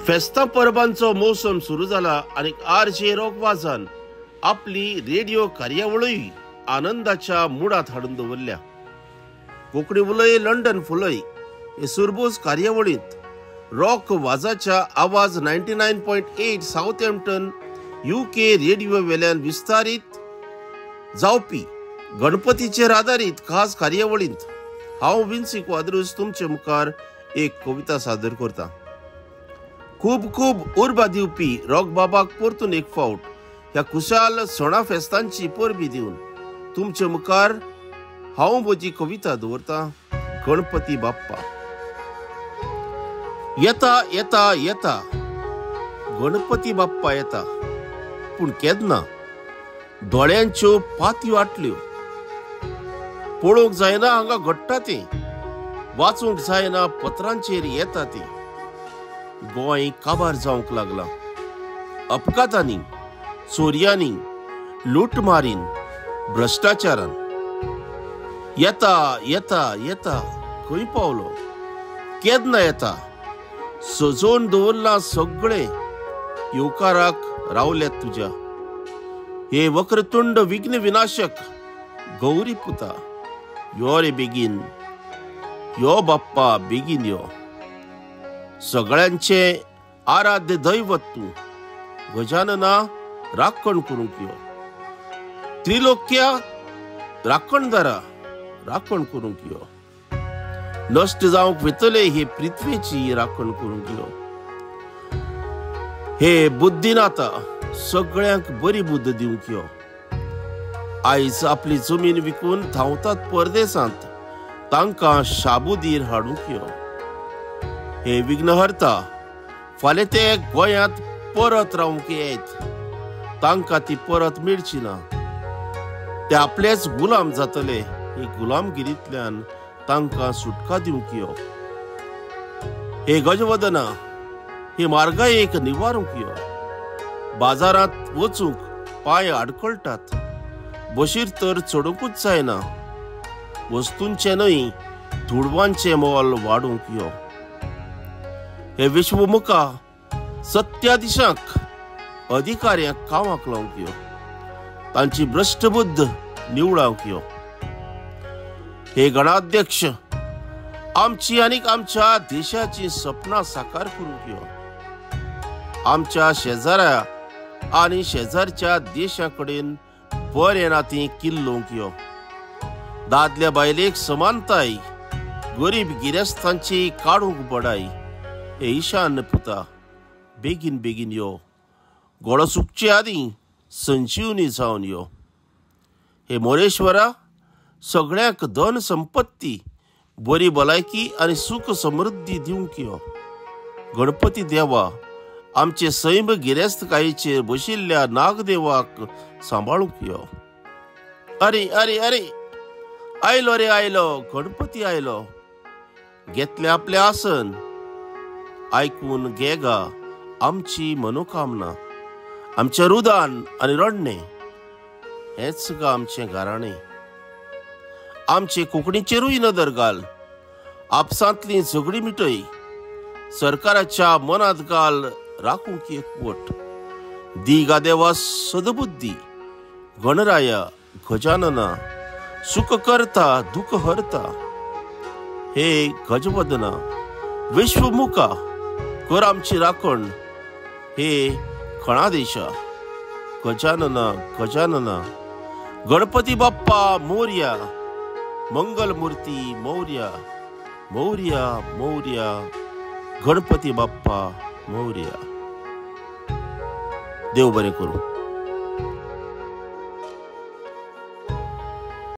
फेस्तां परबांचो मोसम सुरू जाला आणि आरजे रॉकवाजान आपली रेडिओ कार्यावळूय आनंदाच्या मुडात हाडून दवरल्या. कोंकणी उलय लंडन फुलय हे सुरबूज कार्यावळींत रॉक वाजाच्या आवाज 99.8 साऊथहॅम्प्टन UK रेडिओ वेल्यान विस्तारीत जावपी गणपतीचेर आदारीत खास कार्यावळींत हांव विन्सी क्वाद्रूस तुमचे मुखार एक कविता सादर करता. खूब खूब उर्बा दिवपी रॉक बाबाक परतून एक फावट ह्या खुशाल सणा फेस्तांची परबी दिवन तुमचे मुखार हांव म्हजी कविता दवरता. गणपती बाप्पा येता येता येता, गणपती बाप्पा येता, पूण केन्ना? दोळ्यांच्यो पातयो आटल्यो, पळोवंक जायना हांगा घडटा तें, वाचूंक जायना पत्रांचेर येता तें. गोंय काबार जावंक लागला अपघातांनी, चोरयांनी, लुटमारीन, भ्रष्टाचारान. येता येता येता खंय पावलो? केन्ना येता? सजोवन दवरला सगळे येवकाराक रावल्यात तुज्या. हे वक्रतुंड विघ्न विनाशक गौरी पुता, यो रे बेगीन यो बाप्पा, बेगीन यो. सगळ्यांचे आराध्य दैवत तूं, गजानना राखण करूंक यो. त्रिलोक्या राखणदारा राखण करूंक यो. नष्ट जावंक वेतले हे पृथ्वीची राखण करूंक यो. हे बुद्धीनाथा सगळ्यांक बरी बुद्ध दिवंक यो. आयज आपली जमीन विकून धांवतात परदेसांत, तांकां शाबुदीर हाडूंक यो. हे विघ्नहर्ता फाल्यां ते गोंयांत परत रावंक येत, तांकां ती परत मेळची ना. ते आपलेच गुलाम जातले, हे गुलामगिरींतल्यान तांकां सुटका दिवंक यो. हे गजवदना हे मार्गायेक निवारूंक यो. बाजारांत वचूंक पांय आडकळटात, बशीर तर चडूंकूच जायना. वस्तूंचे न्हय धुडवांचें मोल वाडूंक यो. हे विश्वमुखा सत्याधीशांक अधिकाऱ्यांक कामाक लावंक यो. तांची भ्रश्ट बुद्ध निवळावंक यो. हे गणाध्यक्ष आमची आनीक आमच्या देशाची सपनां साकार करूंक यो. आमच्या शेजाऱ्या आनी शेजारच्या देशां कडेन बरें नातीं किल्लोवंक यो. दादल्या बायलेक समानताय, गरीब गिरेस्तांची काडूंक बडाय. हे ईशान पुता, बेगीन बेगीन यो. गोडो सुकचे आदीं संजीवनी जावन यो. हे मोरेश्वरा सगळ्यांक धन संपत्ती, बरी भलायकी आनी सुख समृद्धी दिवंक यो. गणपती देवा आमचे सैम गिरेस्तकायेचेर बशिल्ल्या नागदेवाक सांबाळूंक यो. अरे अरे अरे, आयलो रे आयलो, गणपती आयलो. घेतले आपले आसन, आयकून घेगा आमची मनोकामना. आमचे रुदान आनी रडणे हेच गा आमचे गाराणें. आमचे कोंकणीचेरूय नदर घाल, आपसांतली झगडी मिटय. सरकाराच्या मनांत घाल राखूंक एकवट. दी गा देवा सदबुद्धी, गणराया गजानना सुख करता दुःख हरता. हे गजवदना विश्वमुखा कर आमची राखण. हे खणादेशा गजानना गजानना. गणपती बाप्पा मोरया, मंगलमूर्ती मोरया मोरया मोरया. गणपती बाप्पा मोरया. देव बरें करूं.